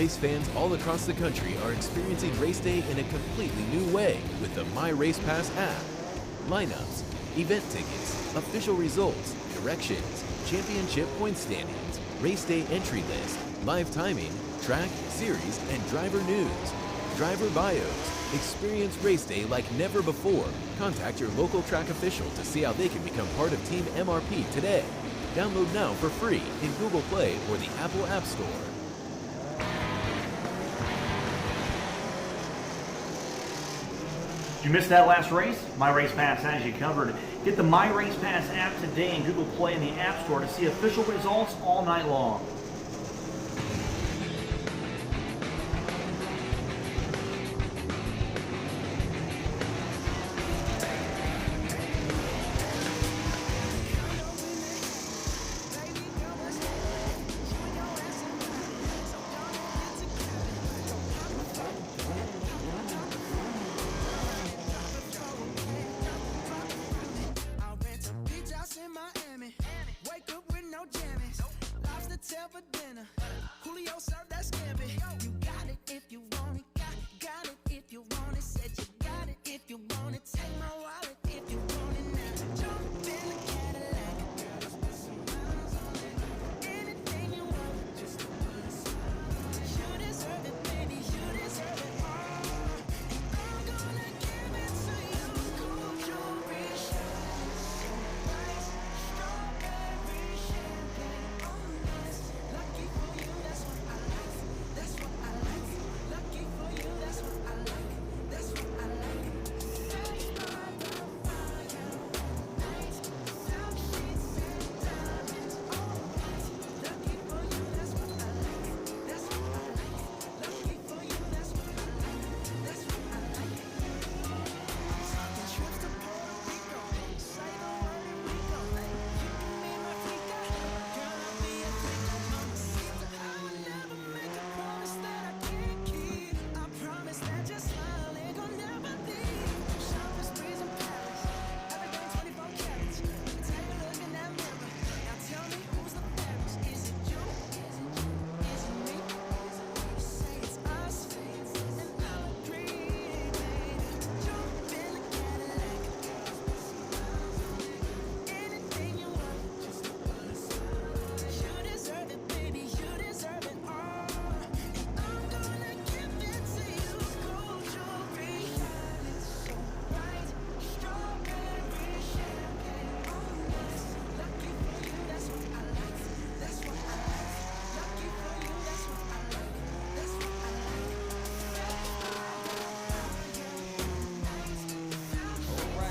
Race fans all across the country are experiencing race day in a completely new way with the My Race Pass app. Lineups, event tickets, official results, directions, championship point standings, race day entry list, live timing, track, series, and driver news. Driver bios. Experience race day like never before. Contact your local track official to see how they can become part of Team MRP today. Download now for free in Google Play or the Apple App Store. Did you miss that last race? My Race Pass has you covered. Get the My Race Pass app today in Google Play and the App Store to see official results all night long.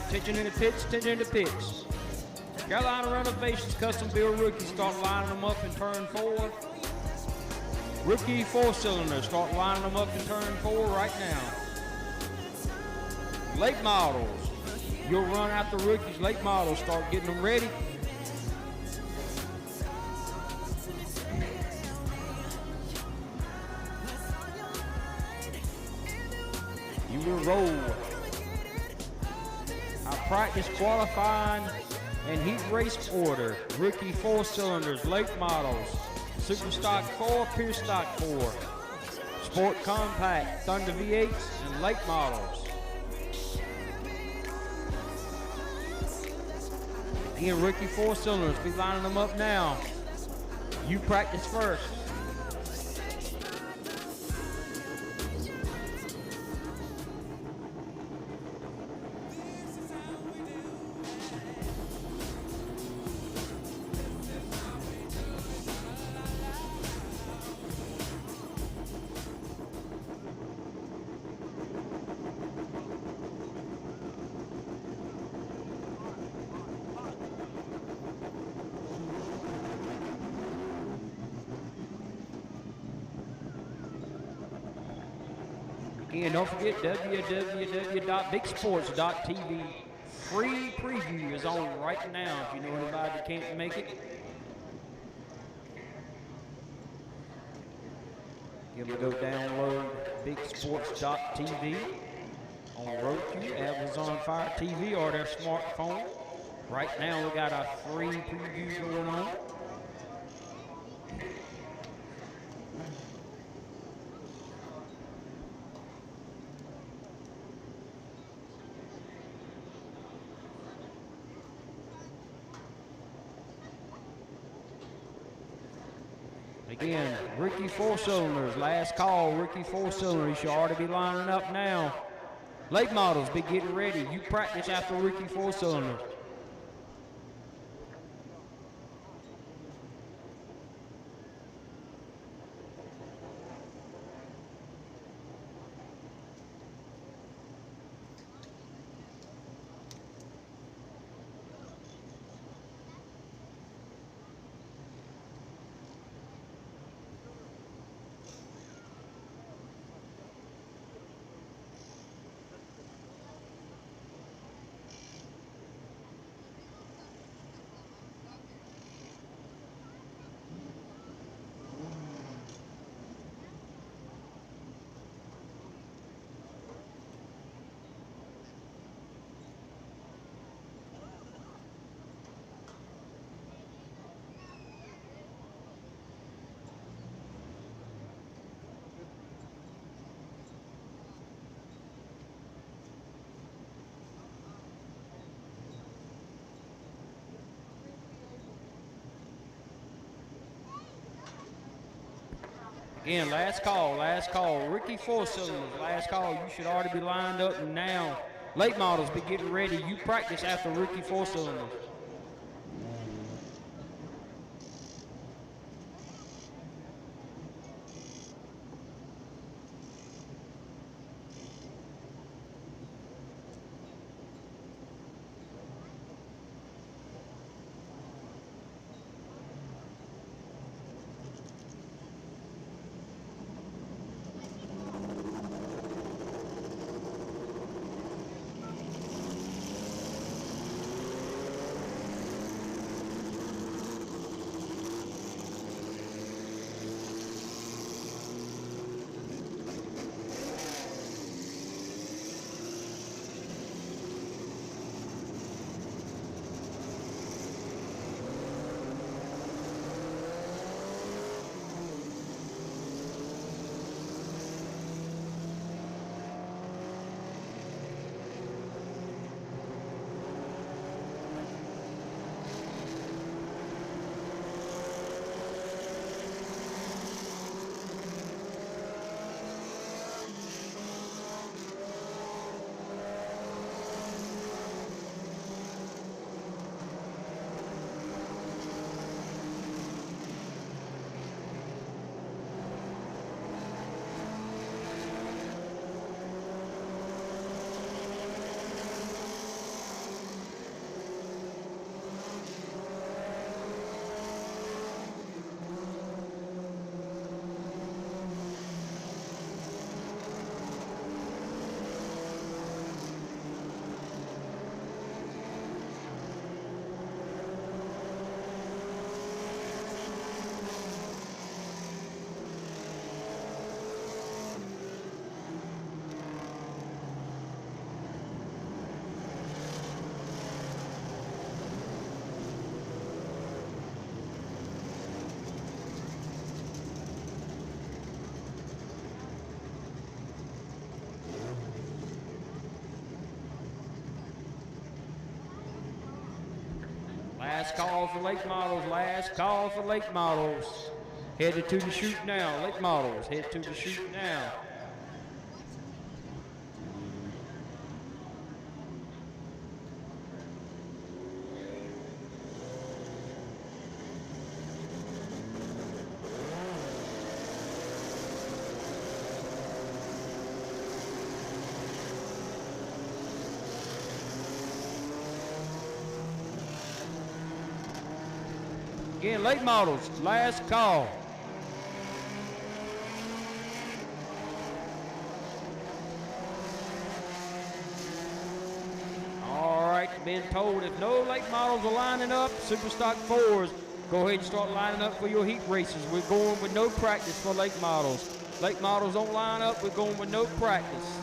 Attention in the pits, attention in the pits. Carolina Renovations Custom Build Rookies, start lining them up in turn 4. Rookie 4-cylinder, start lining them up in turn 4 right now. Late models, you'll run out the rookies. Late models, start getting them ready. You will roll. Practice qualifying and heat race order. Rookie 4-cylinders, late models, Super Stock 4, Pure Stock 4, Sport Compact, Thunder V8s, and late models. Again, rookie 4-cylinders, be lining them up now. You practice first. Again, don't forget www.bigsports.tv. Free preview is on right now if you know anybody that can't make it. You can go download bigsports.tv on Roku, Amazon Fire TV, or their smartphone. Right now, we got a free preview going on. Again, rookie four-cylinders, last call, rookie four-cylinders. You should already be lining up now. Late models, be getting ready. You practice after rookie four-cylinders. Again, last call. Rookie four-cylinders, last call. You should already be lined up now. Late models, be getting ready. You practice after rookie four-cylinders. Last call for late models, last call for late models. Headed to the chute now, late models, head to the chute now. Again, late models, last call. All right, been told if no late models are lining up, super stock fours, go ahead and start lining up for your heat races. We're going with no practice for late models. Late models don't line up, we're going with no practice.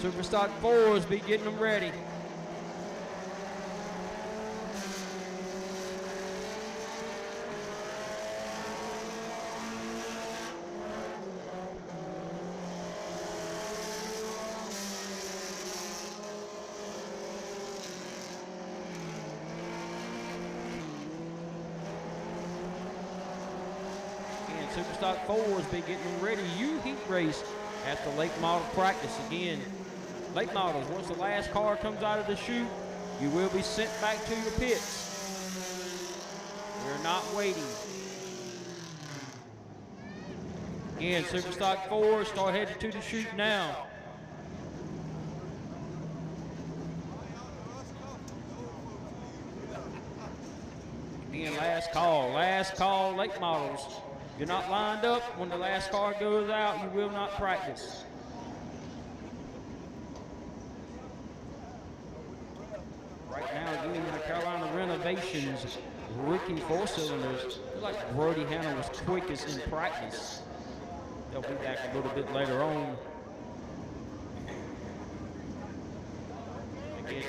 Super stock fours, be getting them ready. Superstock 4s be getting ready. You heat race at the late model practice again. Late models, once the last car comes out of the chute, you will be sent back to your pits. We're not waiting. Again, Superstock 4, start heading to the chute now. Again, last call, late models. If you're not lined up, when the last car goes out, you will not practice. Right now, again, the Carolina Renovations rookie 4-cylinders. Feel like Brody Hanna was quickest in practice. They'll be back a little bit later on. Again,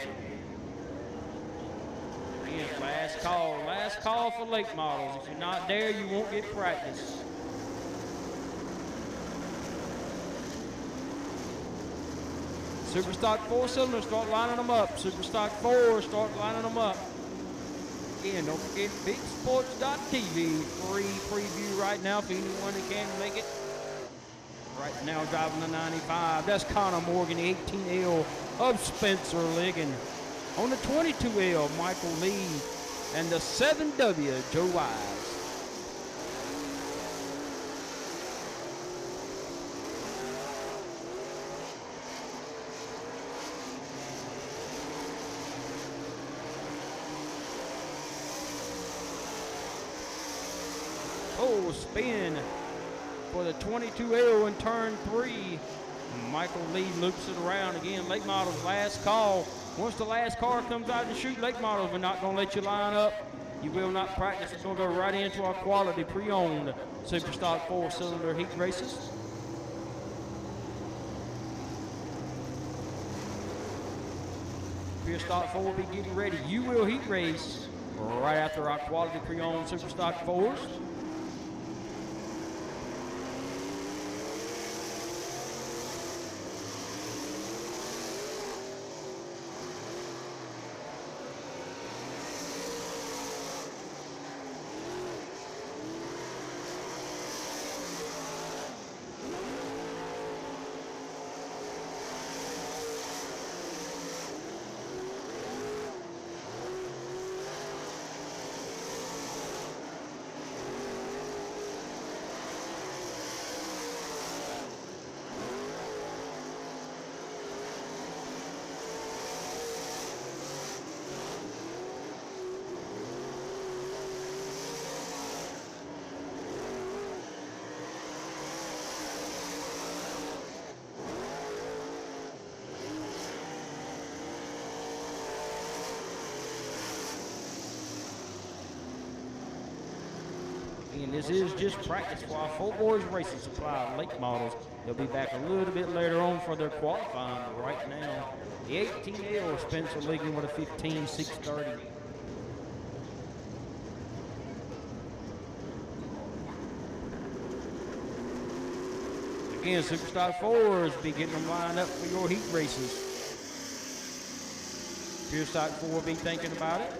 last call for late models. If you're not there, you won't get practice. Superstock 4-cylinders, start lining them up. Superstock 4, start lining them up. Again, don't forget BigSports.tv, free preview right now for anyone that can make it. Right now driving the 95, that's Connor Morgan, the 18L of Spencer Ligon. On the 22L, Michael Lee, and the 7W, Joe Wise. Oh, spin for the 22L in turn 3. Michael Lee loops it around again. Late models, last call. Once the last car comes out of the chute, late models, we're not going to let you line up. You will not practice. It's going to go right into our quality pre-owned Superstock 4-cylinder heat races. Pure Stock 4 will be getting ready. You will heat race right after our quality pre-owned Superstock 4s. And this is just practice for our Fort Boys Racing Supply late models. They'll be back a little bit later on for their qualifying, but right now, the 18L Spencer Ligon with a 15.630. Again, Superstock 4s be getting them lined up for your heat races. Pure Stock 4 be thinking about it.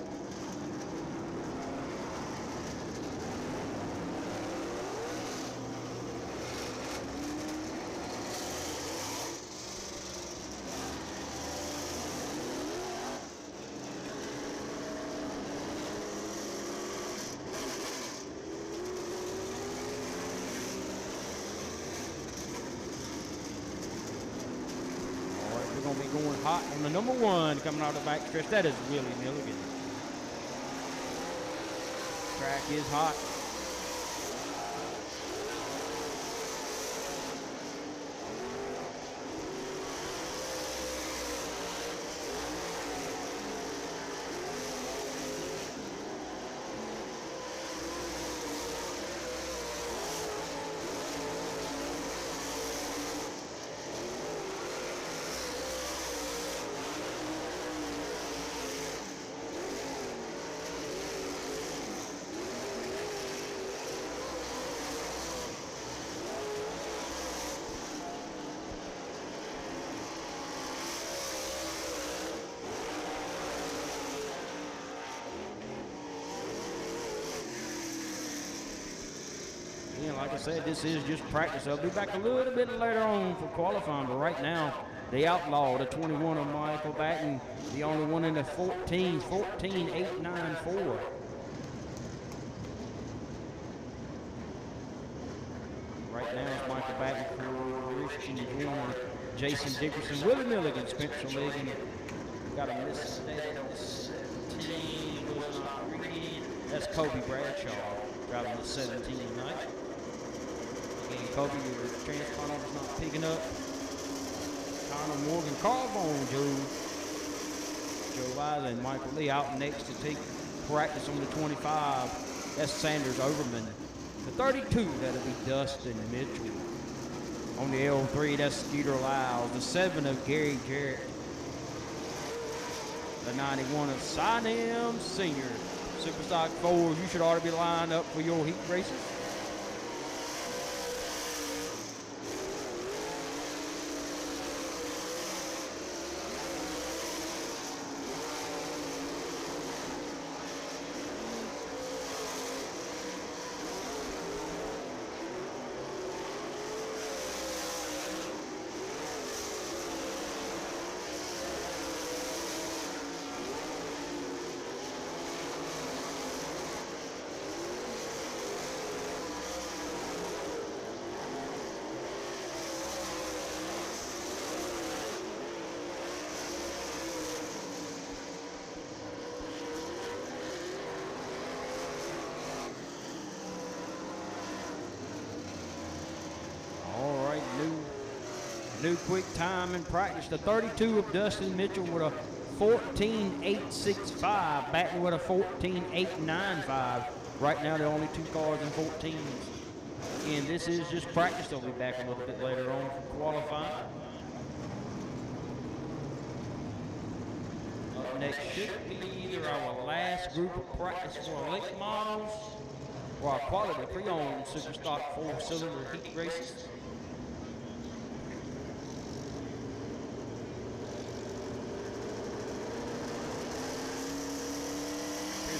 We're going to be going hot on the number 1 coming out of the back stretch. That is Willie Milligan. Track is hot. like I said, this is just practice. I'll be back a little bit later on for qualifying, but right now, the outlaw, the 21 of Michael Batten, the only one in the 14, 8, 9, 4. Right now it's Michael Batten, Christian Warner, Jason Dickerson, Willie Milligan, Spencer Ligon. Got a mistake on the 17. That's Kobe Bradshaw driving the 17 tonight. Again, Kobe, your transponder's not picking up. Connor Morgan, Carl Bone, Joe Weiler, and Michael Lee out next to take practice on the 25. That's Sanders Overman. The 32, that'll be Dustin Mitchell. On the L3, that's Skeeter Lyles. The 7 of Gary Jarrett. The 91 of Sinem Sr. Superstock 4s, you should ought to be lined up for your heat races. New quick time in practice. The 32 of Dustin Mitchell with a 14.865. Batten with a 14.895. Right now, there are only 2 cars in 14s. And this is just practice. They'll be back a little bit later on for qualifying. Up next should be either our last group of practice for our late models or our quality pre-owned super stock 4-cylinder heat races.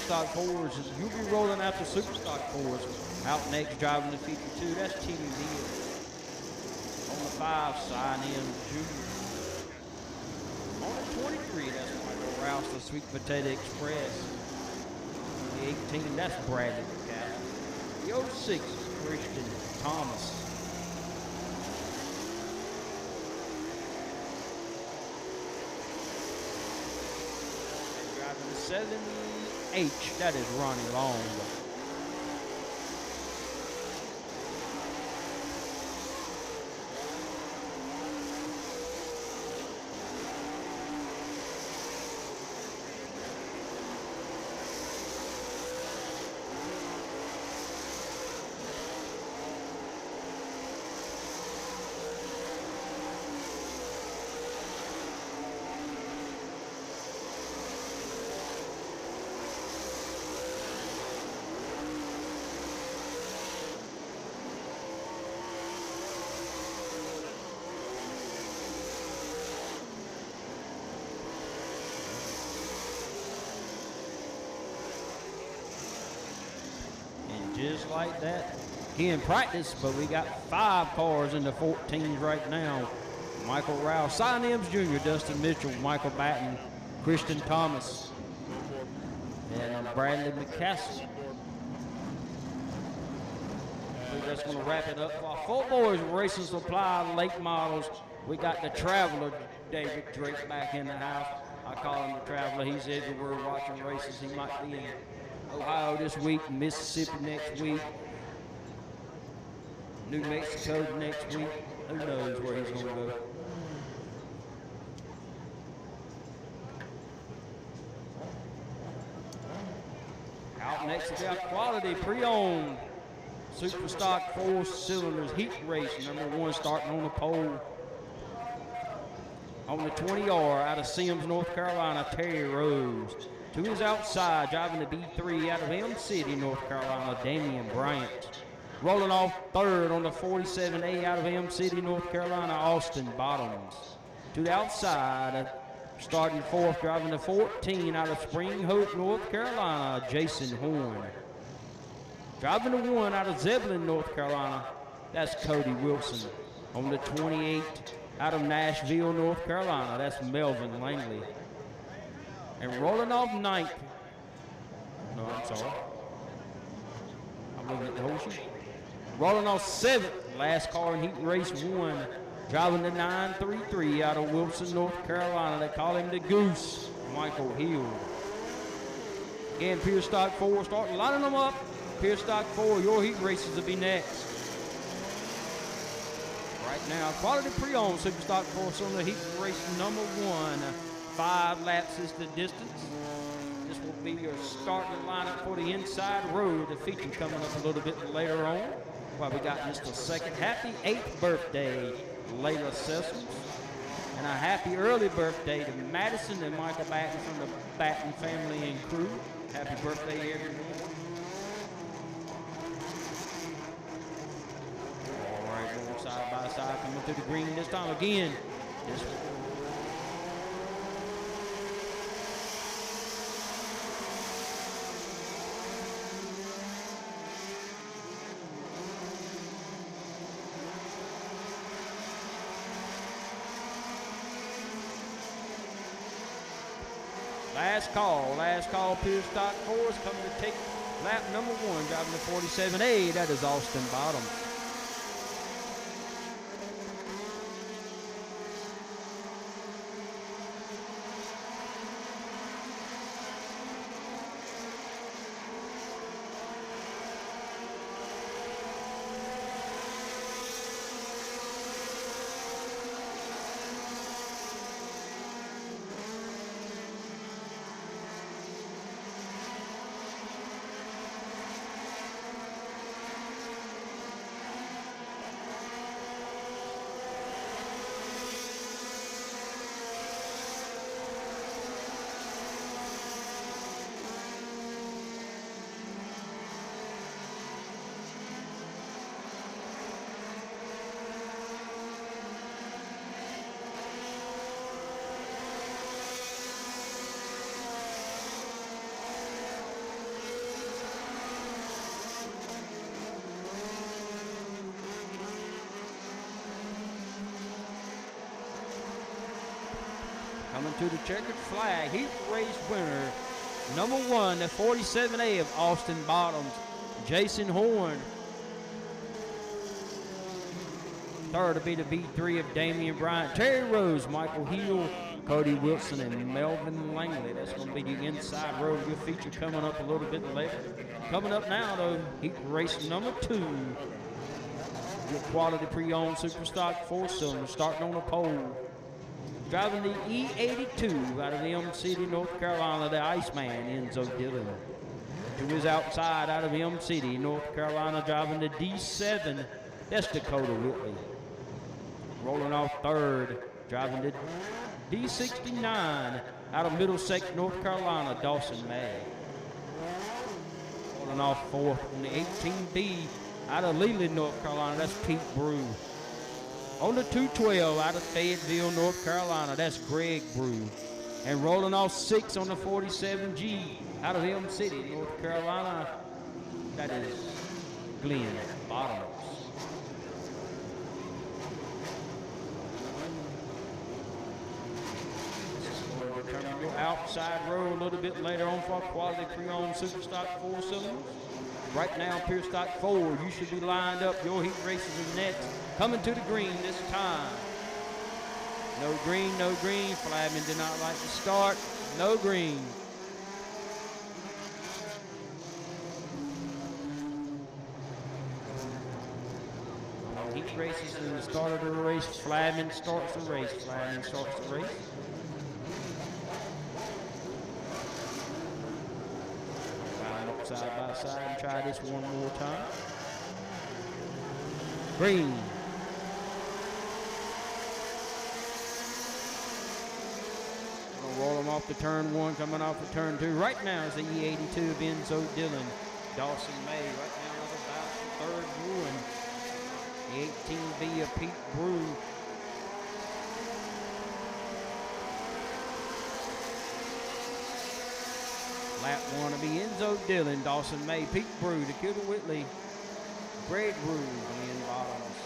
Stock 4s, you'll be rolling out the super stock 4s. Out next, driving the 52, that's Timmy Neal. On the 5, Sinem Jr. On the 23, that's Michael Rouse, the Sweet Potato Express. On the 18, that's Bradley McCaffrey. The 06, Christian Thomas. And driving the 7H, that is Ronnie Long. Just like that. Again, practice, but we got 5 cars in the 14s right now. Michael Rouse, Sinem Jr., Dustin Mitchell, Michael Batten, Christian Thomas, and Bradley McCaskey. I think that's going to wrap it up. While Full Boys Racing Supply late models, we got the Traveler, David Drake, back in the house. I call him the Traveler. He's everywhere watching races. He might be in Ohio this week, Mississippi next week, New Mexico next week. Who knows where he's going to go. Out next is our quality pre-owned super stock 4-cylinders heat race. Number 1 starting on the pole. On the 20R out of Sims, North Carolina, Terry Rose. To his outside, driving the B3 out of M City, North Carolina, Damian Bryant. Rolling off 3rd on the 47A out of M City, North Carolina, Austin Bottoms. To the outside, starting 4th, driving the 14 out of Spring Hope, North Carolina, Jason Horn. Driving the 1 out of Zebulon, North Carolina, that's Cody Wilson. On the 28 out of Nashville, North Carolina, that's Melvin Langley. And rolling off 9th, no, I'm sorry. I'm looking at the whole sheet. Rolling off 7th, last car in heat race 1, driving the 933 out of Wilson, North Carolina. They call him the Goose, Michael Hill. Again, Pure Stock 4, start lining them up. Pure Stock 4, your heat races will be next. Right now, quality pre-owned Super Stock 4 cylinder heat race number 1. 5 laps is the distance. This will be your starting lineup for the inside road. The feature coming up a little bit later on. Well, we got just a second. Happy 8th birthday, Layla Sessoms. And a happy early birthday to Madison and Michael Batten from the Batten family and crew. Happy birthday, everyone. All right, going side by side, coming to the green this time again. This last call, Pure Stock 4 is coming to take lap number 1, driving the 47A. That is Austin Bottom. Coming to the checkered flag, heat race winner, number 1, the 47A of Austin Bottoms, Jason Horn. Third to be the B3 of Damian Bryant, Terry Rose, Michael Hill, Cody Wilson, and Melvin Langley. That's going to be the inside road. Your feature coming up a little bit later. Coming up now, though, heat race number 2. Your quality pre-owned Super Stock 4-cylinder starting on the pole. Driving the E82 out of M City, North Carolina, the Iceman, Enzo Dillon. To his outside out of M City, North Carolina, driving the D7, that's Dakota Whitley. Rolling off 3rd, driving the D69 out of Middlesex, North Carolina, Dawson May. Rolling off 4th on the 18B out of Leland, North Carolina, that's Pete Brew. On the 212 out of Fayetteville, North Carolina, that's Greg Brew. And rolling off 6 on the 47G out of M City, North Carolina, that is Glenn Bottoms. Outside road a little bit later on for quality pre-owned Super Stock 4-cylinders. Right now, Pure Stock 4, you should be lined up. Your heat races are next. Coming to the green this time. No green, no green. Flagman did not like to start. No green. Heat races in the start of the race. Flagman starts the race. Flagman starts the race. Side by side and try this one more time. Green. Gonna roll them off to turn 1, coming off to turn 2. Right now is the E82 of Enzo Dillon. Dawson May right now is about the 3rd Bruin. The 18B of Pete Brew. Lap 1 will be Enzo Dillon, Dawson May, Pete Brew, Dakota Whitley, Greg Brew, Ian Bottoms.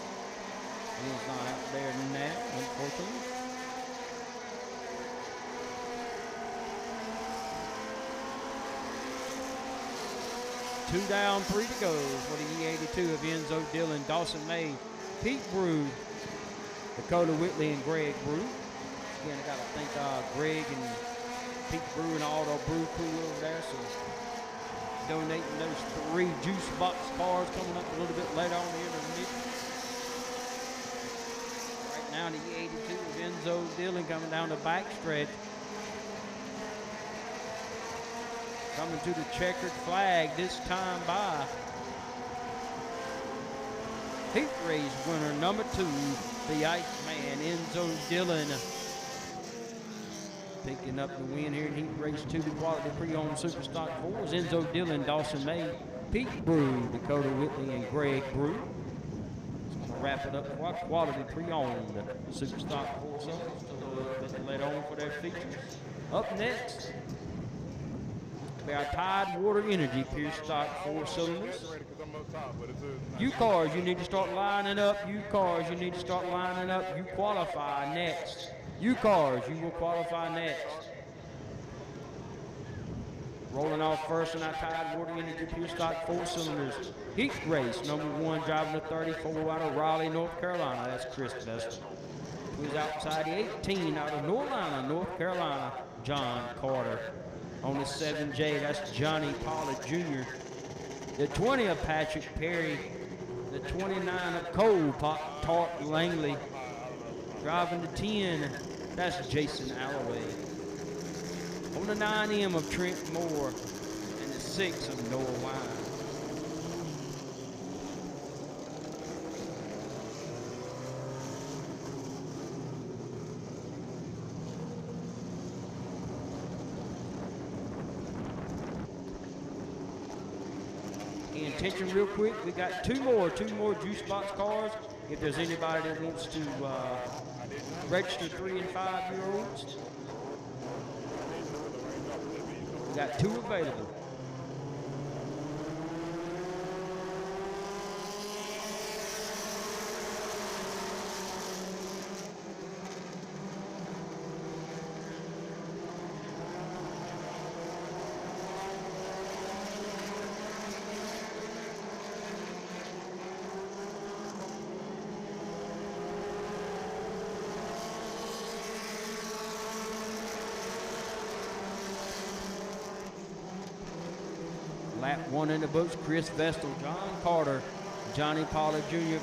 Ian's not out there now, unfortunately. Two down, 3 to go for the E82 of Enzo Dillon, Dawson May, Pete Brew, Dakota Whitley, and Greg Brew. Again, I got to thank Greg and Pete Brew and all the Brew crew over there. So donating those 3 juice box cars coming up a little bit later on the intermission. Right now, the E82 of Enzo Dillon coming down the backstretch. Coming to the checkered flag this time by heat race winner number 2, the Iceman, Enzo Dillon. Picking up the win here in heat race 2, the quality pre-owned super stock 4s. Enzo Dillon, Dawson May, Pete Brew, Dakota Whitley, and Greg Brew. Just gonna wrap it up for our quality pre-owned super stock 4s. So a bit later on for their features. Up next, our Tide Water Energy Pure Stock 4 cylinders. You cars, you need to start lining up. You cars, you need to start lining up. You qualify next. You cars, you will qualify next. Rolling off first in our Tide Water Energy Pure Stock 4 cylinders. Heat race number 1, driving the 34 out of Raleigh, North Carolina. That's Chris Vestal. Who's outside the 18 out of North Carolina, John Carter. On the 7J, that's Johnny Pollard Jr. The 20 of Patrick Perry. The 29 of Cole Tart Langley. Driving the 10, that's Jason Alloway. On the 9M of Trent Moore. And the 6 of Noah Wine. Attention real quick, we got two more juice box cars. If there's anybody that wants to register 3 and 5 year olds, we got 2 available. Lap 1 in the books, Chris Vestal, John Carter, Johnny Pollard Jr.,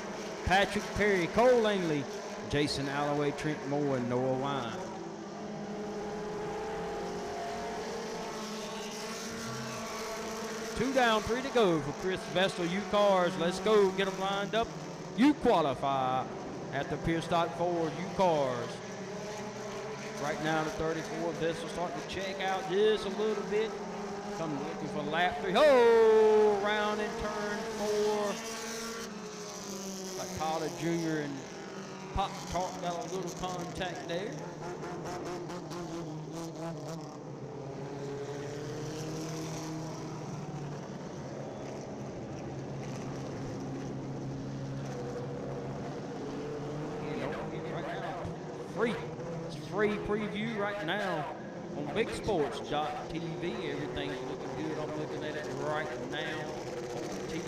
Patrick Perry, Cole Langley, Jason Alloway, Trent Moore, and Noah Wine. Two down, 3 to go for Chris Vestal. You cars, let's go, get them lined up. You qualify at the Pure Stock 4, you cars. Right now the 34 Vestal starting to check out just a little bit. Coming looking for lap 3. Oh, round in turn 4. Like Pollard Jr. and Pop Tart got a little contact there. It's free preview right now on BigSports.tv. Everything's looking good. I'm looking at it right now on TV.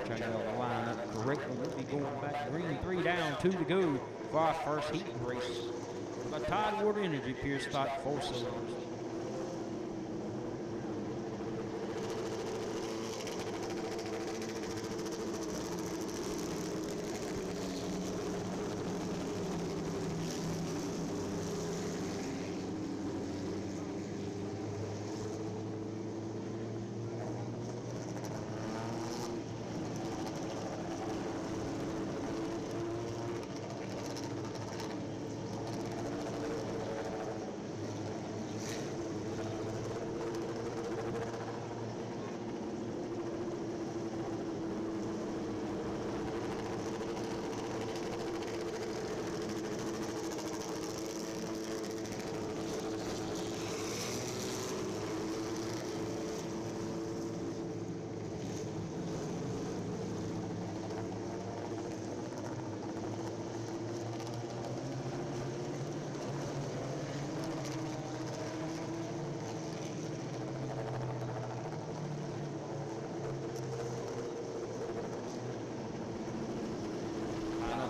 Trying to line up correctly. We'll be going back green. 3 down, 2 to go for our first heat race. The Tide Water Energy Pure Stock 4 cylinders.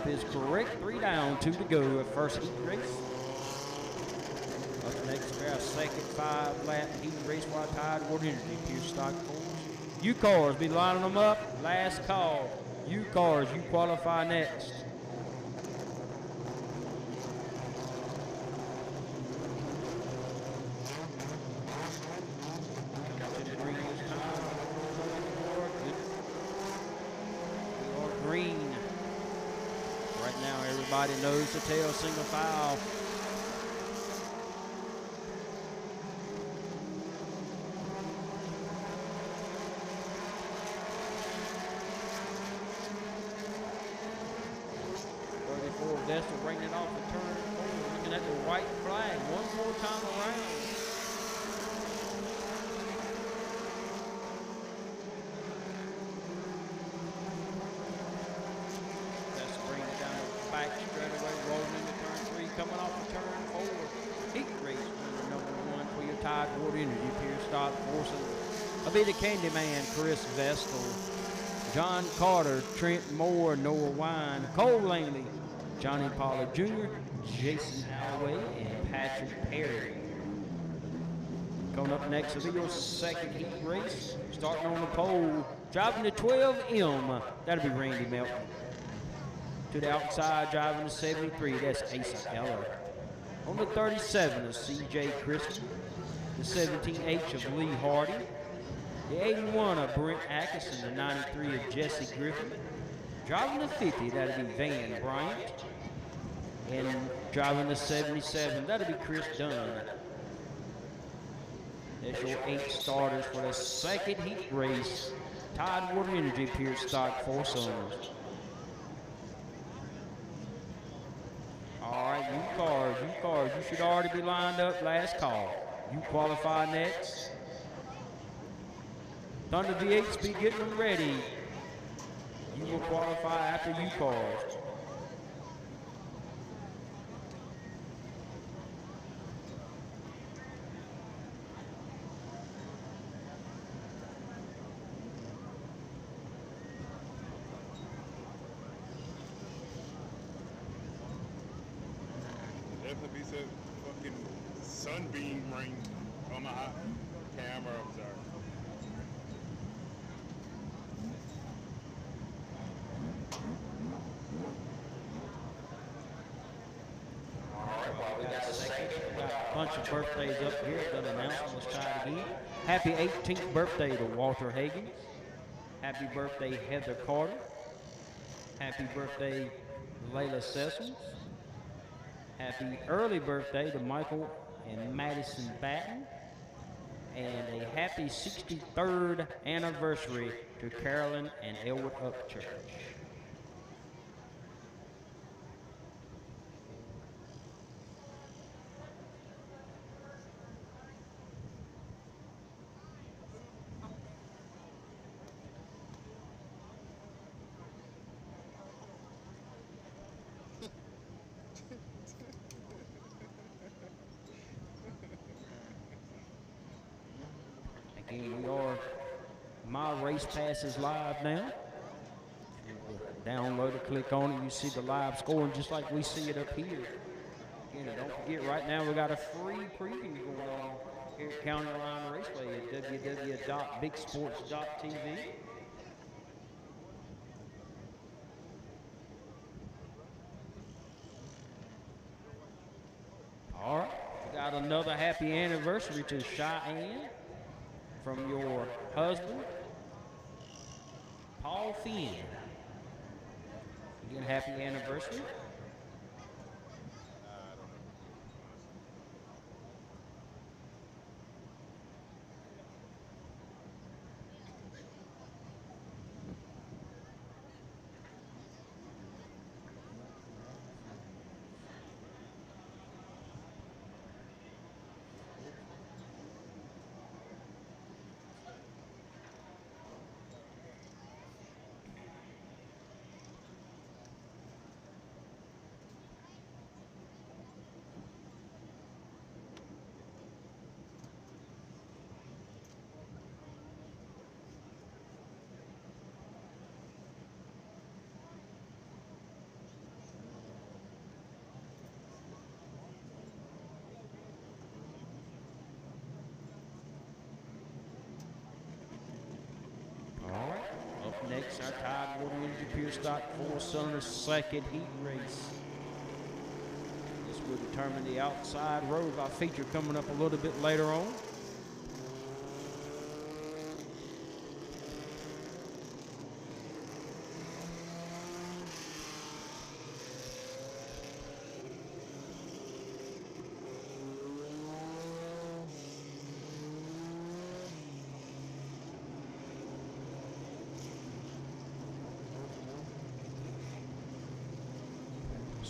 lap is correct. 3 down, 2 to go at first heat race. Up next, we have second 5-lap heat race while Tidewater Energy, Pierce Stock 4s. You cars, be lining them up. Last call. You cars, you qualify next. Green. Right now, everybody knows to tell single file. Destin bringing it off the turn 4, looking at the white flag one more time around. Destin bringing it down the back straight away, rolling into turn 3, coming off the turn 4. Heat race winner number 1 for your Tidewater Energy, Pierce Stock Forces. I'll be the Candyman, Chris Vestal. John Carter, Trent Moore, Noah Wine, Cole Langley, Johnny Pollard Jr., Jason Alloway, and Patrick Perry. Coming up next will be your second heat race. Starting on the pole, driving the 12M, that'll be Randy Melton. To the outside, driving the 73, that's Asa Eller. On the 37 is C.J. Christian. The 17H of Lee Hardy. The 81 of Brent Atkinson. The 93 of Jesse Griffin. Driving the 50, that'll be Van Bryant. And driving the 77, that'll be Chris Dunn. That's your 8 starters for the second heat race. Tidewater Energy, Pierce Stock 4 cylinders. All right, you cars, you should already be lined up. Last call. You qualify next. Thunder V8s, be getting them ready. You will qualify after you cars. Definitely be some fucking sunbeam ring on my camera. I'm sorry. Bunch of birthdays up here. Done announced. Let's try it again. Happy 18th birthday to Walter Hagen. Happy birthday, Heather Carter. Happy birthday, Layla Sessoms. Happy early birthday to Michael and Madison Batten. And a happy 63rd anniversary to Carolyn and Elwood Upchurch. Again, we are My Race Pass is live now. Download it, click on it, you see the live scoring just like we see it up here. Again, don't forget, right now we got a free preview going on here at County Line Raceway at www.bigsports.tv. All right, we got another happy anniversary to Cheyenne from your husband, Paul Finn. Again, happy anniversary. Next, our Tidewater Energy Pure Stock 4-cylinder second heat race. This will determine the outside road by feature coming up a little bit later on.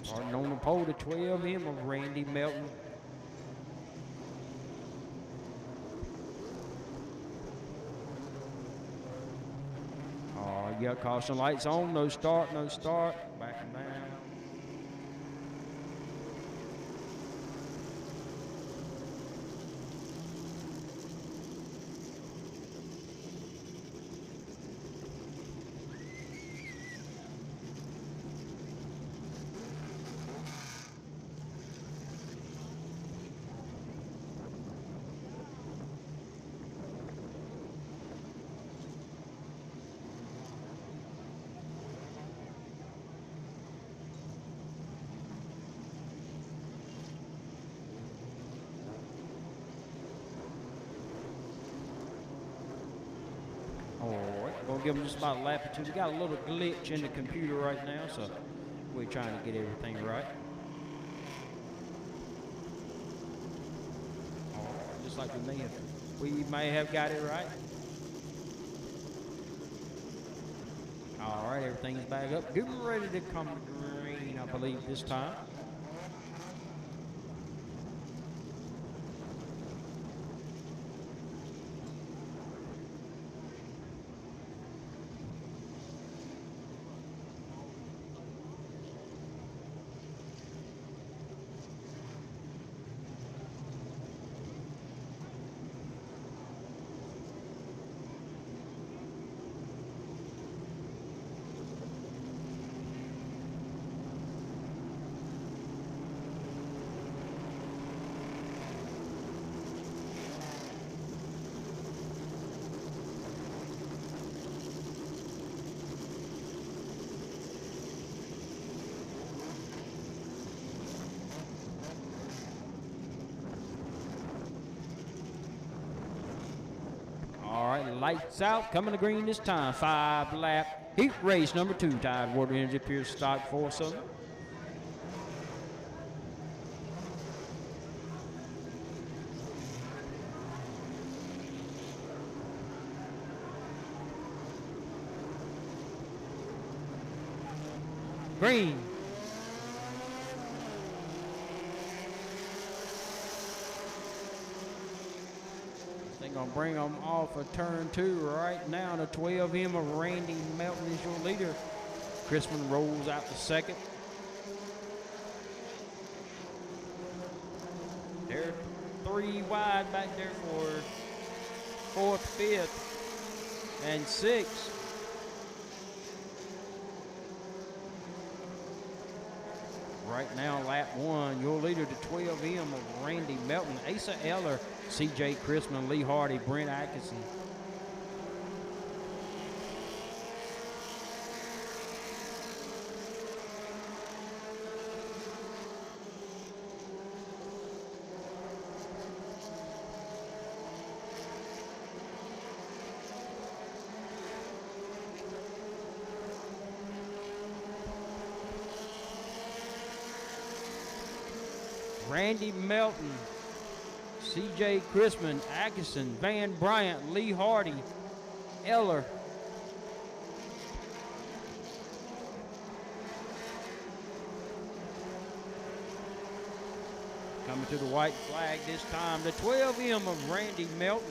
Starting on the pole, the 12M of Randy Melton. You got caution lights on, no start, no start. Backing down. Gonna give them just about a lap or two. We got a little glitch in the computer right now, so we're trying to get everything right. Just like we may have got it right. All right, everything's back up. Getting ready to come to green, I believe, this time. Lights out, coming to green this time. 5-lap heat race number 2, Tidewater Energy Pure Stock 4-cylinder. Green. They're going to bring them off of turn 2 right now. The 12M of Randy Melton is your leader. Chrisman rolls out to second. They're 3 wide back there for 4th, 5th, and 6th. Right now, lap 1, your leader, the 12M of Randy Melton, Asa Eller, C.J. Chrisman, Lee Hardy, Brent Atkinson. Randy Melton, C.J. Chrisman, Atkinson, Van Bryant, Lee Hardy, Eller. Coming to the white flag this time, the 12M of Randy Melton.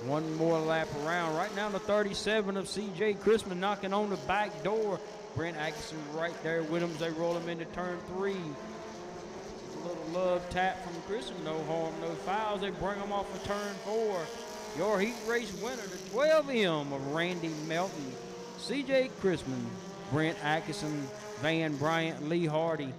One more lap around. Right now, the 37 of C.J. Chrisman knocking on the back door. Brent Atkinson right there with him as they roll him into turn 3. A little love tap from Chrisman, no harm, no fouls. They bring him off of turn 4. Your heat race winner, the 12M of Randy Melton, C.J. Chrisman, Brent Atkinson, Van Bryant, Lee Hardy.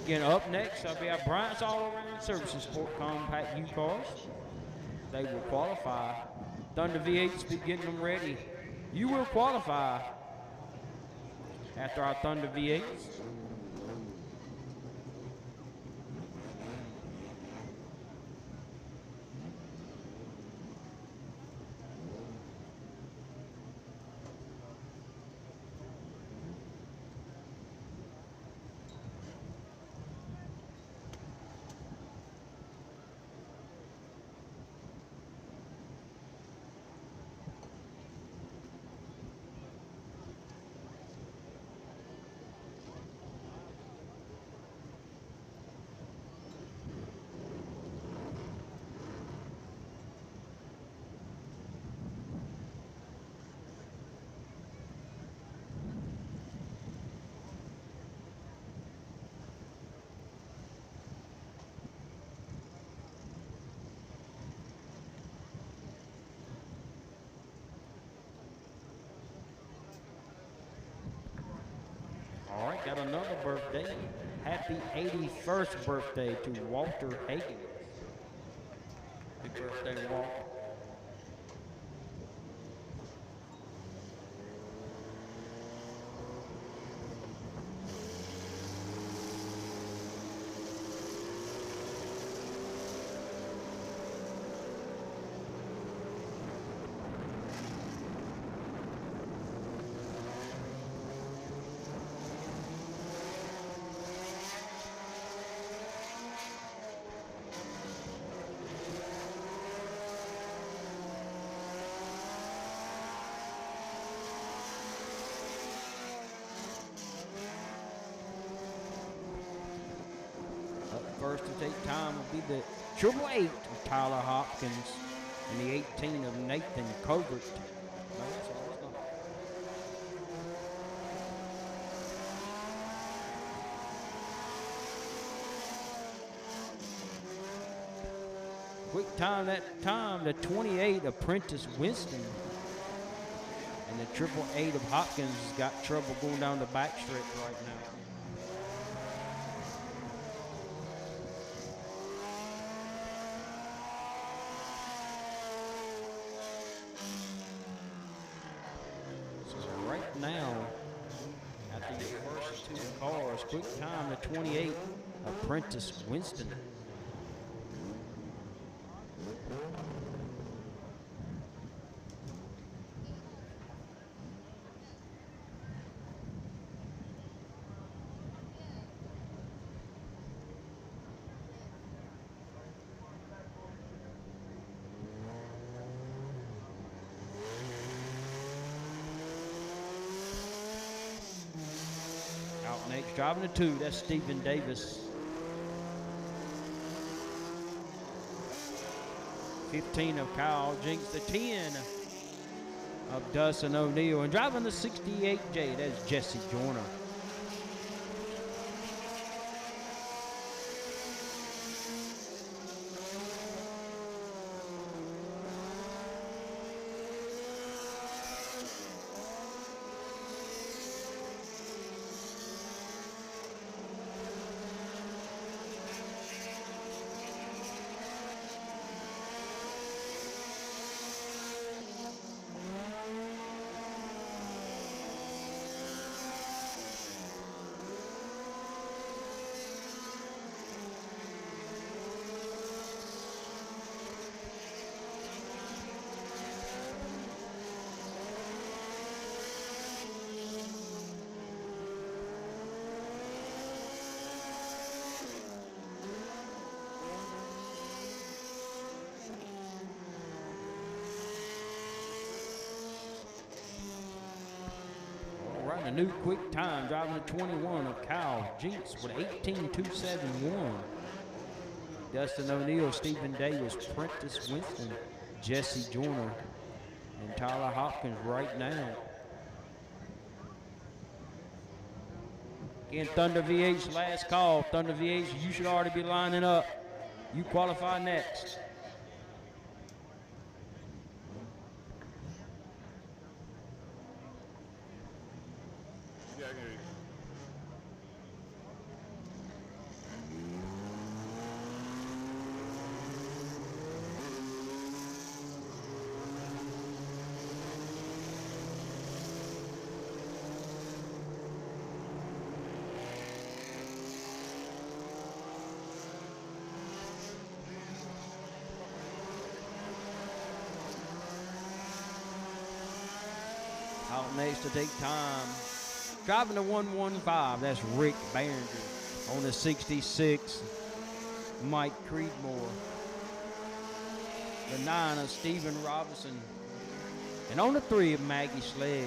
Again, up next, I'll be at Bryant's All Around Services Sport Compact U cars. They will qualify. Thunder V8's be getting them ready. You will qualify after our Thunder V8s. All right, got another birthday. Happy 81st birthday to Walter Hagen. Happy birthday, Walter. First to take time will be the 888 of Tyler Hopkins and the 18 of Nathan Covert. Quick time that time, the 28 of Prentice Winston. And the 888 of Hopkins has got trouble going down the backstretch right now. Now, after the first two cars, quick time to 28, Apprentice Winston. Out next, driving the 2, that's Stephen Davis. 15 of Kyle Jinks, the 10 of Dustin O'Neill, and driving the 68J, that's Jesse Joyner. A new quick time, driving the 21 of Kyle Jinks with 18.271. Dustin O'Neill, Stephen Davis, Prentice Winston, Jesse Joyner, and Tyler Hopkins right now. Again, Thunder V8's last call. Thunder V8's, you should already be lining up. You qualify next. Out next to take time. Driving the 115, that's Rick Behringer. On the 66, Mike Creedmoor. The 9 of Stephen Robinson. And on the 3 of Maggie Sledge.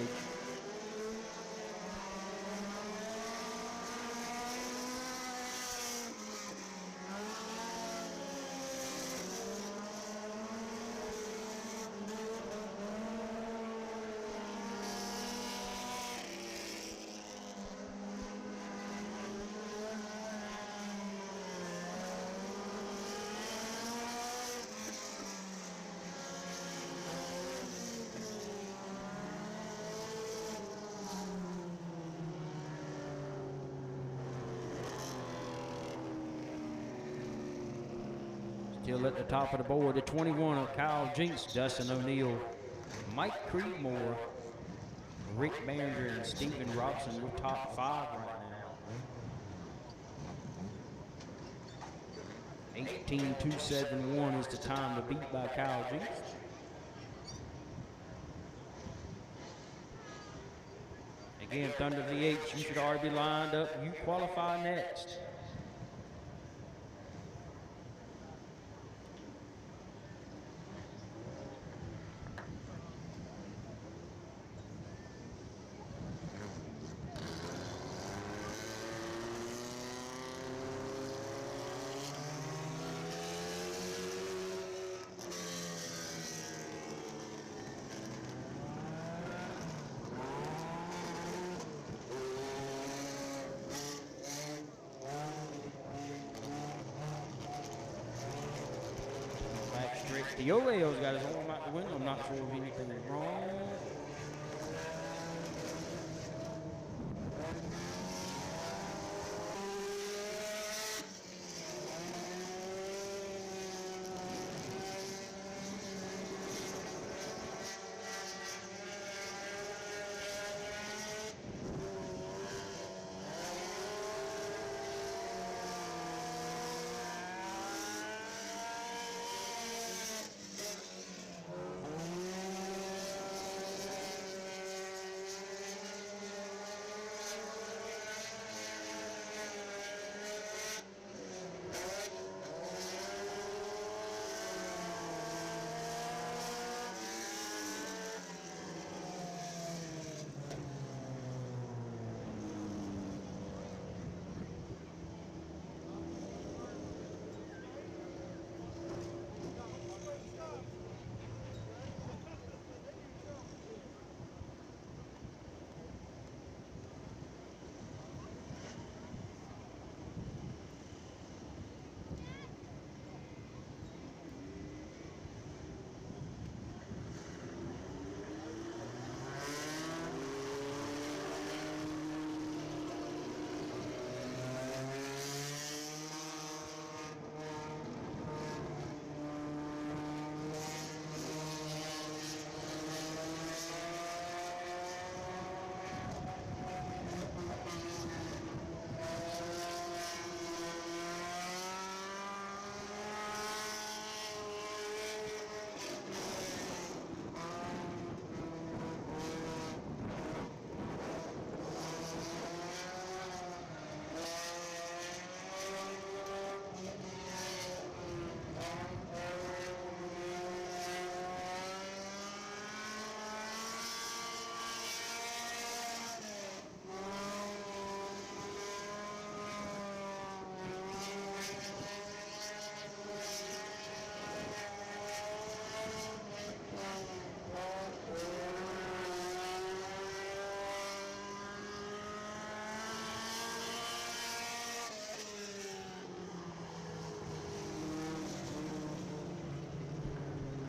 Still at the top of the board, the 21 of Kyle Jinks, Dustin O'Neill, Mike Creedmoor, Rick Behringer, and Stephen Robson with top 5 right now. 18.271 is the time to beat by Kyle Jinks. Again, Thunder V8, you should already be lined up. You qualify next. Dioleo's got his arm out the window. I'm not sure if anything is wrong.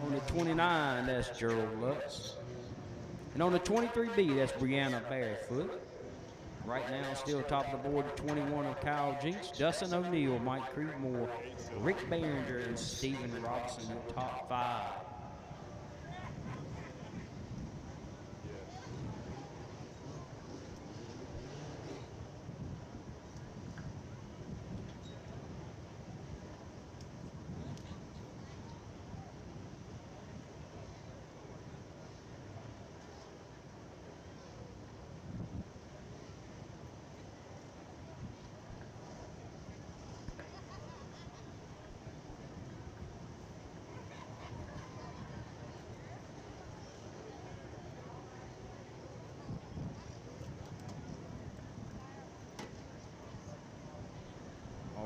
On the 29, that's Gerald Lutz. And on the 23B, that's Brianna Barefoot. Right now, still top of the board, 21 of Kyle Jinks, Dustin O'Neill, Mike Creedmoor, Rick Behringer, and Stephen Robson in top 5.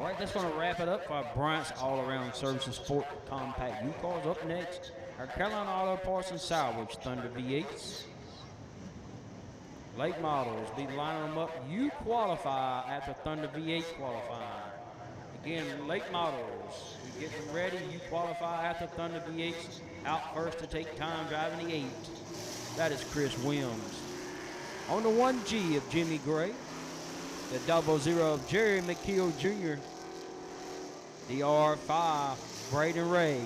All right, that's going to wrap it up for our Bryant's All-Around Service and Sport Compact U-Cars. Up next, our Carolina Auto Parts and Salvage Thunder V8s. Late models, be lining them up. You qualify at the Thunder V8 qualifying. Again, late models, we get them ready. You qualify at the Thunder V8s. Out first to take time driving the 8. That is Chris Williams. On the 1G of Jimmy Gray. The 00 of Jerry McKeel Jr. The R5, Braden Ray.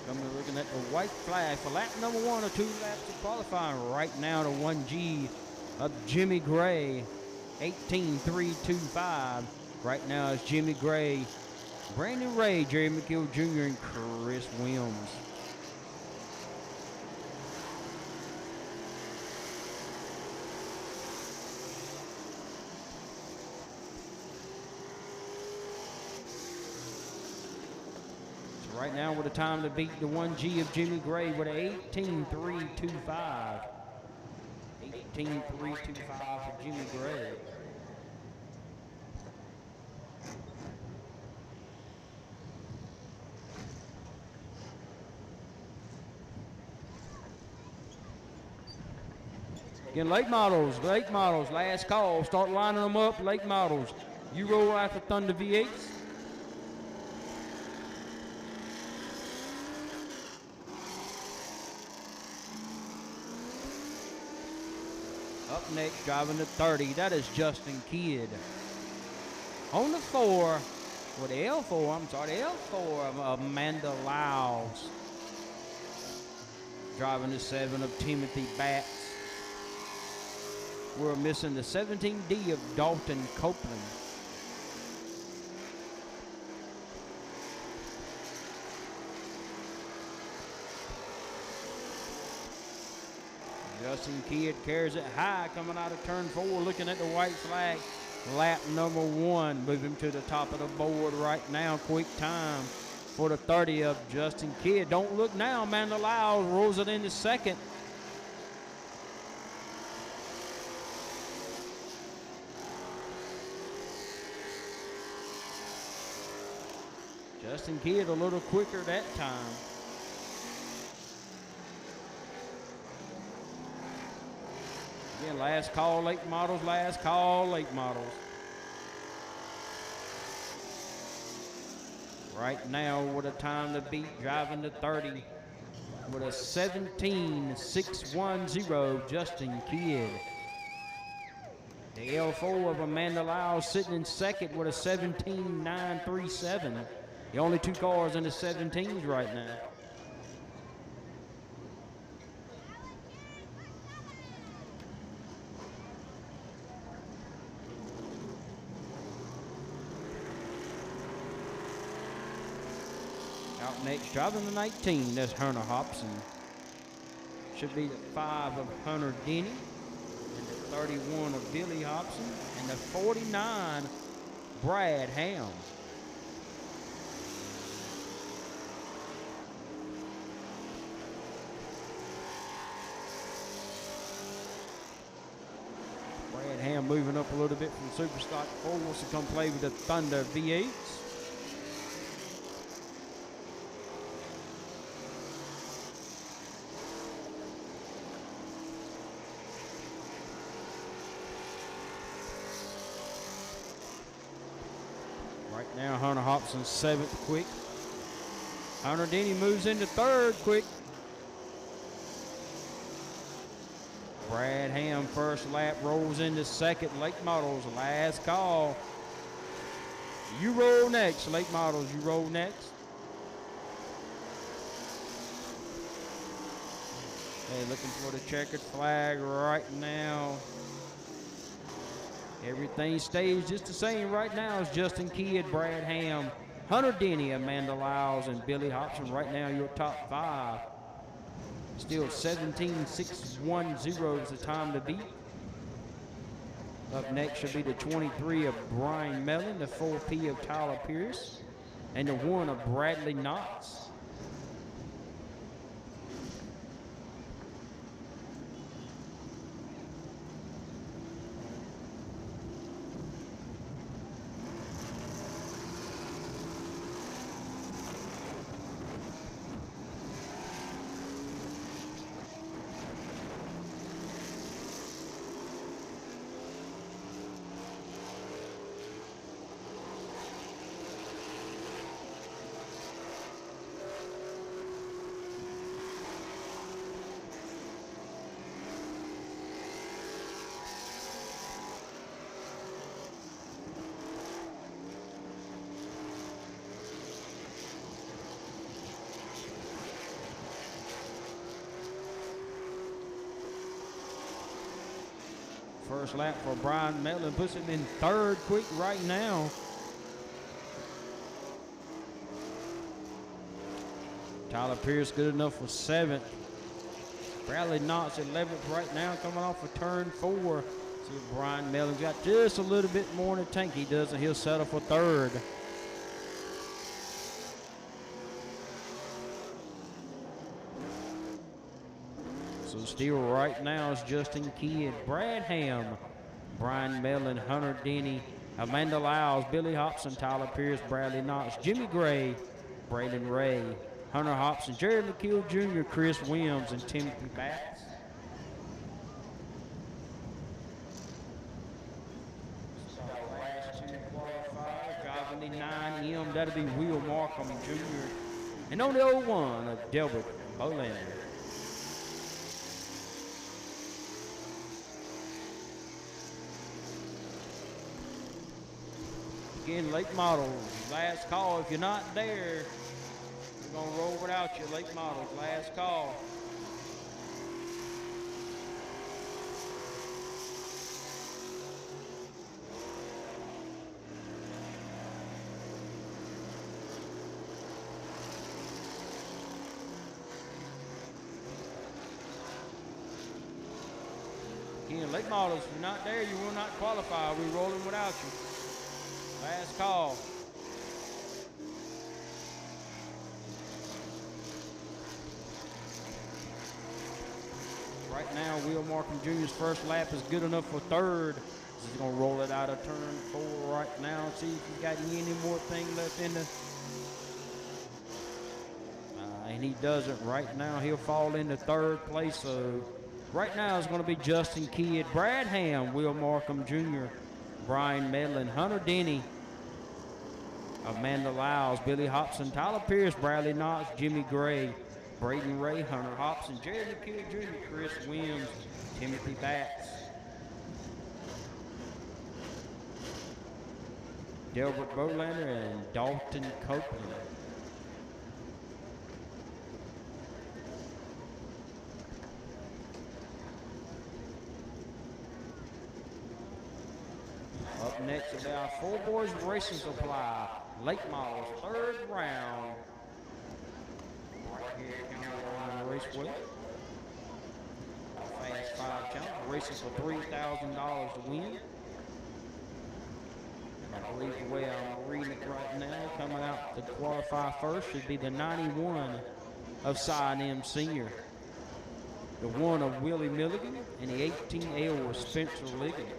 Coming looking at the white flag for lap number 1 or 2 laps of qualifying. Right now the 1G of Jimmy Gray, 18.325. Right now it's Jimmy Gray, Brandon Ray, Jerry McKeel Jr., and Chris Williams. Right now with a time to beat the 1G of Jimmy Gray with an 18.325. 18.325 for Jimmy Gray. Again, late models, last call. Start lining them up, late models. You roll out the Thunder V8s. Up next, driving the 30, that is Justin Kidd. On the 4, with the L4, the L4 of Amanda Lyles. Driving the 7 of Timothy Batts. We're missing the 17D of Dalton Copeland. Justin Kidd carries it high coming out of turn 4, looking at the white flag. Lap number 1, moving to the top of the board right now. Quick time for the 30 of Justin Kidd. Don't look now, Amanda Lyles rolls it into second. Justin Kidd a little quicker that time. Again, last call, late models, last call, late models. Right now, what a time to beat, driving to 30 with a 17.610, Justin Kidd. The L4 of Amanda Lyles sitting in second with a 17.937. The only 2 cars in the 17s right now. Out next, driving the 19, that's Hunter Hobson. Should be the 5 of Hunter Denny, and the 31 of Billy Hobson, and the 49, Brad Ham. Brad Ham moving up a little bit from Super Stock 4, wants to come play with the Thunder V8s. Right now, Hunter Hobson 7th quick. Hunter Denny moves into 3rd quick. Brad Ham first lap, rolls into 2nd. Late models, last call. You roll next, late models, you roll next. Hey, looking for the checkered flag right now. Everything stays just the same right now as Justin Kidd, Brad Ham, Hunter Denny, Amanda Lyles, and Billy Hobson. Right now, your top 5. Still 17.610 is the time to beat. Up next should be the 23 of Brian Mellon, the 4P of Tyler Pierce, and the 1 of Bradley Knotts. First lap for Brian Mellon puts him in 3rd quick right now. Tyler Pierce good enough for 7th. Bradley Knotts 11th right now, coming off of turn 4. See if Brian Mellon's got just a little bit more in the tank. He doesn't. He'll settle for 3rd. So still right now is Justin Kidd, Brad Ham, Brian Mellon, Hunter Denny, Amanda Lyles, Billy Hobson, Tyler Pierce, Bradley Knotts, Jimmy Gray, Braden Ray, Hunter Hobson, Jared McKeel Jr., Chris Williams, and Timothy Batts. Last 2 qualifiers, driving the 9M, that'll be Will Markham Jr. And on the 01 of Delbert Bolander. Again, late models, last call. If you're not there, we're going to roll without you. Late models, last call. Again, late models, if you're not there, you will not qualify. We're rolling without you. Last call. Right now, Will Markham Jr.'s first lap is good enough for 3rd. He's going to roll it out of turn 4 right now. See if he's got any more thing left in the... and he doesn't right now. He'll fall into 3rd place. So right now it's going to be Justin Kidd, Brad Ham, Will Markham Jr., Brian Mellon, Hunter Denny, Amanda Lyles, Billy Hobson, Tyler Pierce, Bradley Knotts, Jimmy Gray, Braden Ray, Hunter Hobson, Jared McKeel Jr., Chris Williams, Timothy Batts, Delbert Bolander, and Dalton Copeland. Up next is our 4 Boys Racing Supply, late models, 3rd round. Right here on the Raceway. Fast 5 challenge, racing for $3,000 to win. And I believe the way I'm reading it right now, coming out to qualify first should be the 91 of Cy M Sr., the 1 of Willie Milligan, and the 18L of Spencer Ligon.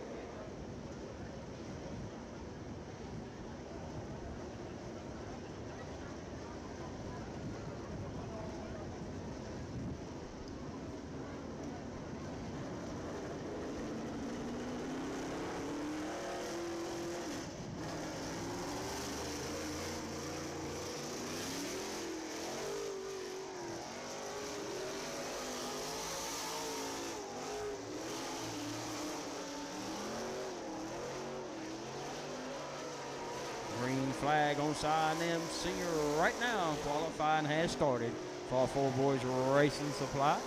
Green flag on Cy M Sr. right now. Qualifying has started for 4 Boys Racing Supply.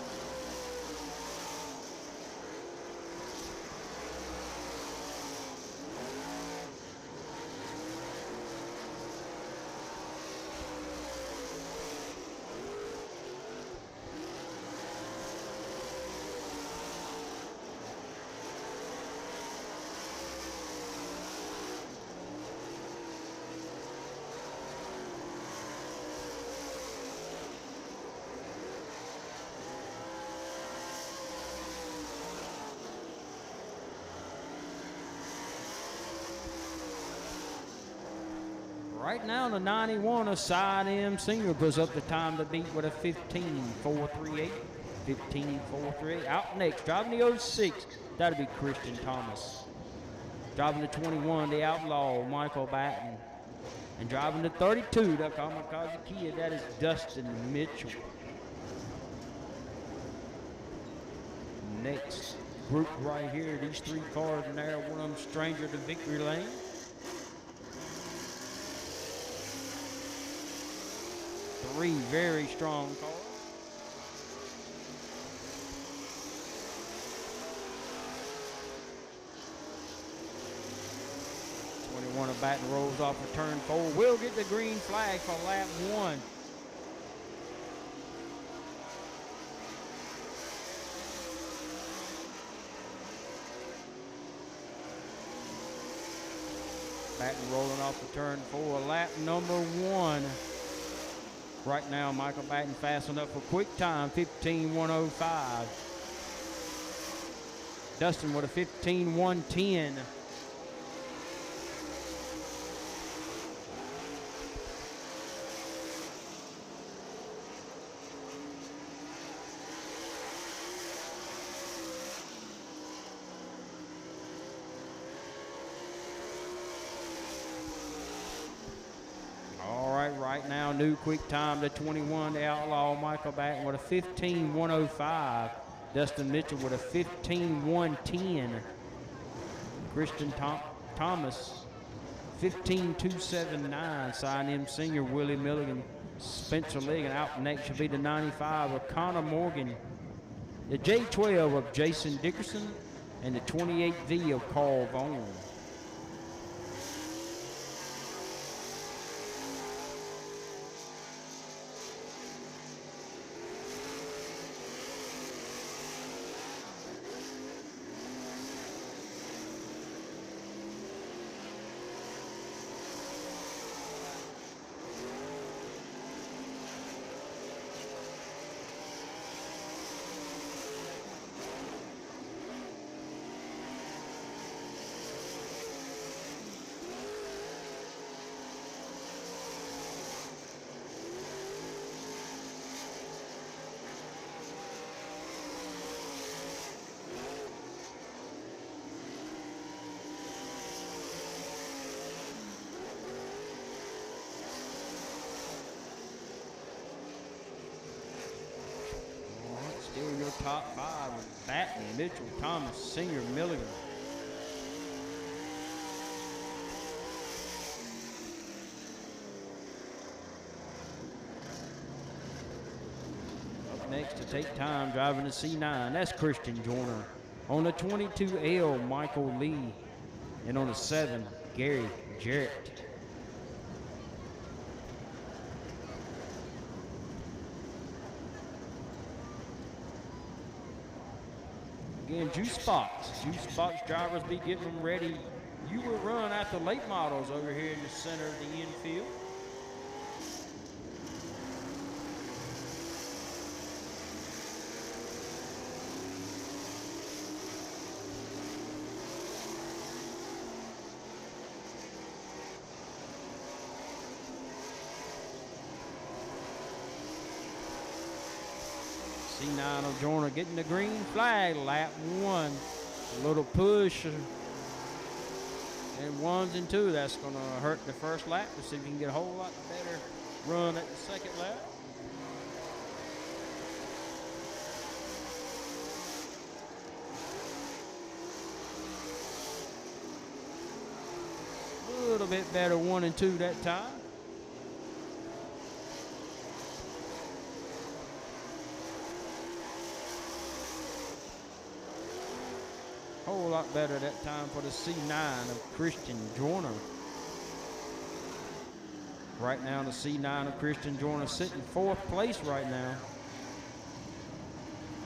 Right now, the 91 of Side M Senior puts up the time to beat with a 15.438. 15.438. Out next, driving the 06, that'll be Christian Thomas. Driving the 21, the Outlaw, Michael Batten. And driving the 32, the Kamikaze Kia, that is Dustin Mitchell. Next group right here, these 3 cars are there, one of them stranger to victory lane. Three very strong cars. One of Baton rolls off of turn 4. We'll get the green flag for lap 1. Baton rolling off of turn 4. Lap number 1. Right now, Michael Batten fast enough for quick time, 15.105. Dustin with a 15.110. Right now, new quick time, the 21, the Outlaw, Michael Batten with a 15.105. Dustin Mitchell with a 15.110. Christian Thomas, 15.279. Sign M Senior, Willie Milligan, Spencer Ligon. Out next should be the 95 of Connor Morgan. The J12 of Jason Dickerson. And the 28V of Carl Vaughn. Still your top 5 with Batten, Mitchell, Thomas, Senior, Milligan. Up next to take time driving the C9, that's Christian Joyner. On the 22L, Michael Lee. And on the 7, Gary Jarrett. Again, Juice Box drivers be getting them ready. You will run at the late models over here in the center of the infield. C9 of Joyner getting the green flag, lap 1. A little push and 1s and 2. That's going to hurt the first lap. To see if you can get a whole lot better run at the second lap. A little bit better 1 and 2 that time. Whole lot better that time for the C9 of Christian Joyner. Right now, the C9 of Christian Joyner sitting 4th place right now.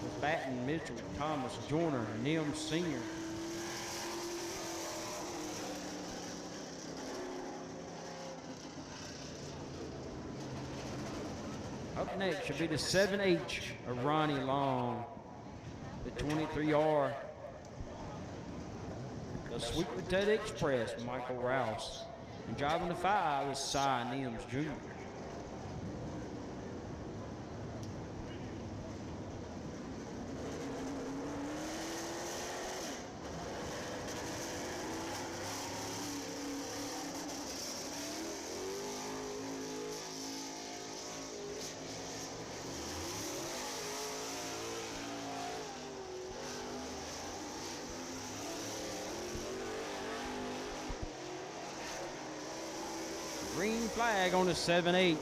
With Batten, Mitchell, Thomas, Joyner, and M Senior. Up next should be the 7H of Ronnie Long. The 23R. The Sweet Potato Express, Michael Rouse. And driving the 5 is Cy Nims Jr. Green flag on the 7H.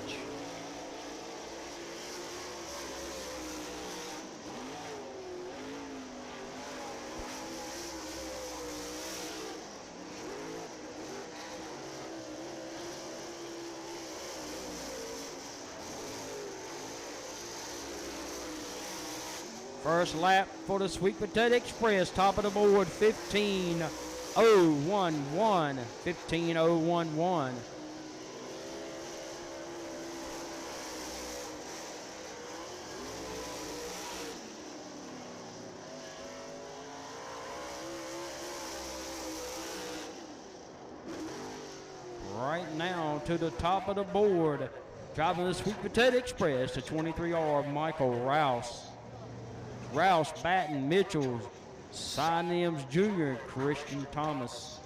First lap for the Sweet Potato Express, top of the board, 15.011. 15.011. Right now to the top of the board, driving the Sweet Potato Express, the 23R Michael Rouse. Rouse, Batten, Mitchell, Cy Nims Jr., Christian Thomas.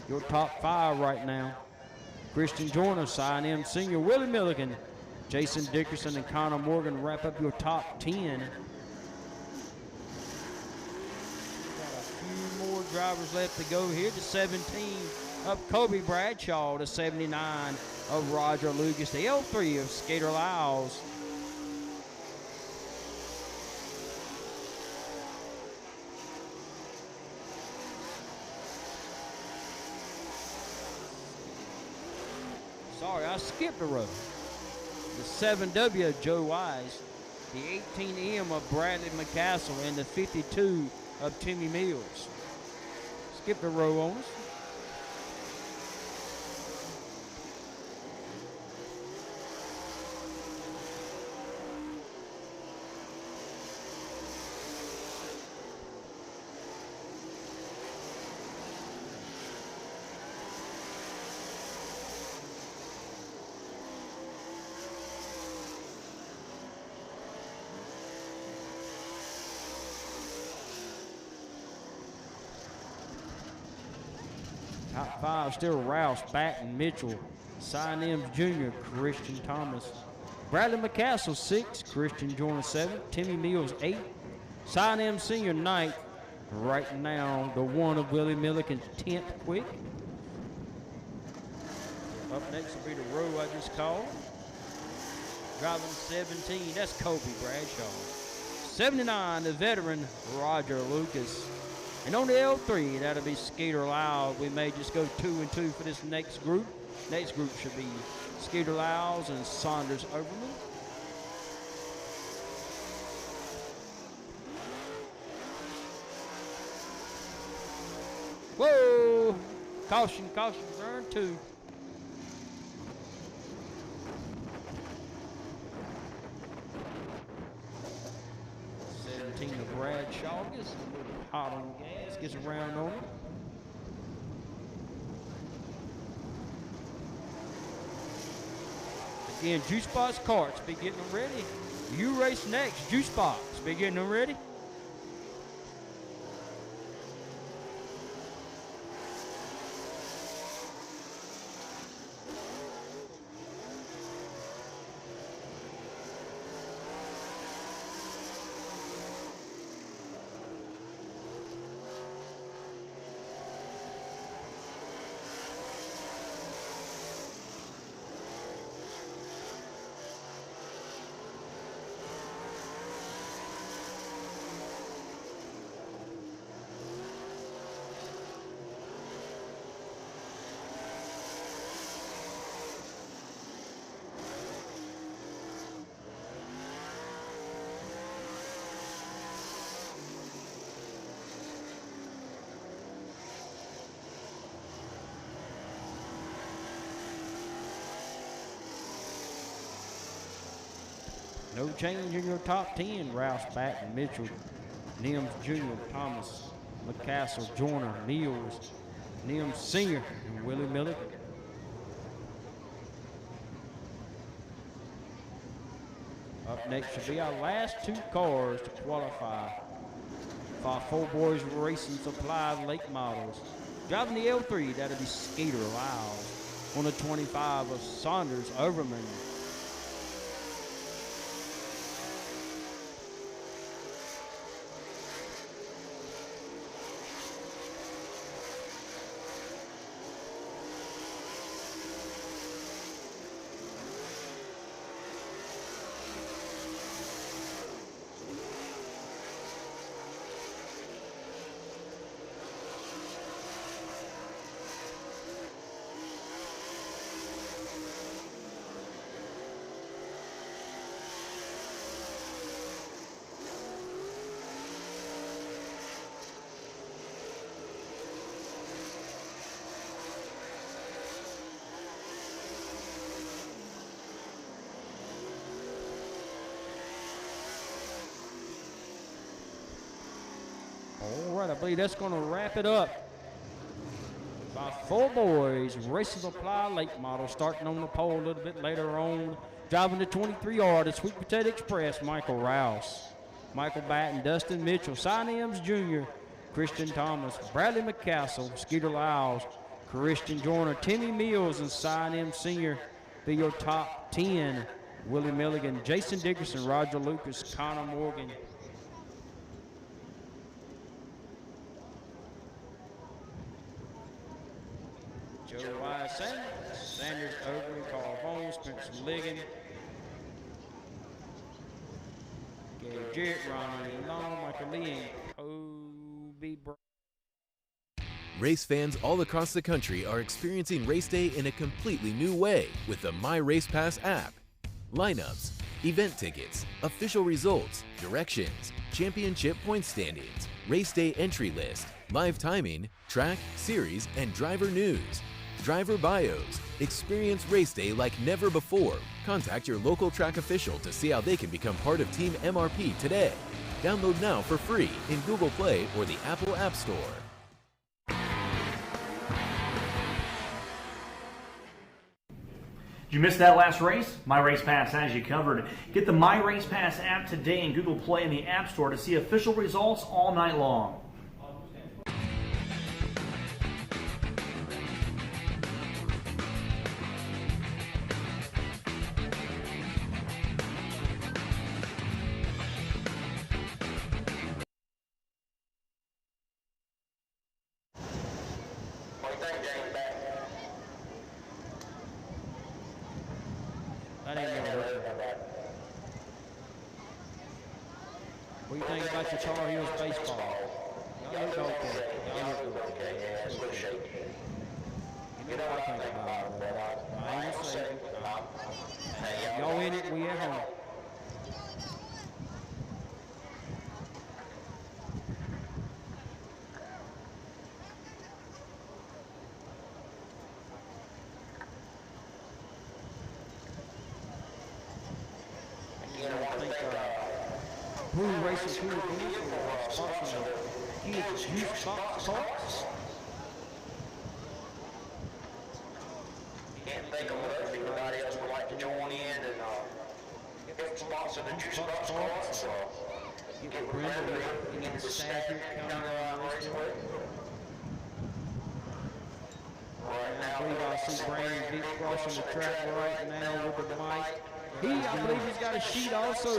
Your top 5 right now. Christian Joyner, Cy Nims Sr., Willie Milligan, Jason Dickerson, and Connor Morgan wrap up your top 10. Got a few more drivers left to go here. The 17 of Kobe Bradshaw, the 79 of Roger Lucas, the L3 of Skater Lyles. Sorry, I skipped a row. The 7W of Joe Wise, the 18M of Bradley McCassell, and the 52 of Timmy Mills. Skipped a row on us. Top 5 still Rouse, Batten, Mitchell, Cy Nims Jr., Christian Thomas. Bradley McCassell 6, Christian Joyner 7, Timmy Mills 8, Cy Nims Sr. 9th. Right now, the 1 of Willie Milliken 10th quick. Up next will be the row I just called. Driving 17, that's Kobe Bradshaw. 79, the veteran Roger Lucas. And on the L3, that'll be Skeeter Lyles. We may just go 2 and 2 for this next group. Next group should be Skeeter Lyles and Saunders Overman. Whoa! Caution, caution, turn 2. To Bradshaw, gets a little hot on gas, gets around on it. Again, Juice Box carts, be getting them ready. You race next, Juice Box, be getting them ready. No change in your top 10. Rouse, Batten, Mitchell, Nims Jr., Thomas, McCassell, Joyner, Mills, Nims Sr., and Willie Milligan. Up next should be our last 2 cars to qualify for 4 Boys Racing Supply late models. Driving the L3, that'll be Skeeter Lyles. On the 25 of Saunders Overman. All right, I believe that's going to wrap it up. By 4 Boys Racing Supply late model, starting on the pole a little bit later on. Driving the 23R, the Sweet Potato Express, Michael Rouse. Michael Batten, Dustin Mitchell, Cy Ems Jr., Christian Thomas, Bradley McCassell, Skeeter Lyles, Christian Joyner, Timmy Mills, and Cy Ems Sr. be your top 10. Willie Milligan, Jason Dickerson, Roger Lucas, Connor Morgan. Joe Wise Sanders, Overly, Carl Bones, Spencer Ligon, Gary Jarrett, Ronnie Long, Michael Lee, and Kobe Brown. Race fans all across the country are experiencing race day in a completely new way with the My Race Pass app. Lineups, event tickets, official results, directions, championship point standings, race day entry list, live timing, track, series, and driver news. Driver bios. Experience race day like never before. Contact your local track official to see how they can become part of Team MRP today. Download now for free in Google Play or the Apple App Store. Did you miss that last race? My Race Pass has you covered. Get the My Race Pass app today in Google Play and the App Store to see official results all night long. That ain't gonna work. What do you think about your Tar Heels baseball? Y'all look okay. Y'all look okay. You know what I think about it. I ain't gonna say it. Y'all in it, we at home. Blue Racing Cool Beans or sponsoring the Kids Youth Box Talks. Can't think of what else anybody else would like to join in and help sponsor the Juice Box Talks. Get with Brenda and get the staff here coming around Raceway. Right now, I believe I see Brandon Deep crossing the track right now with the mic. I believe he's got a sheet also.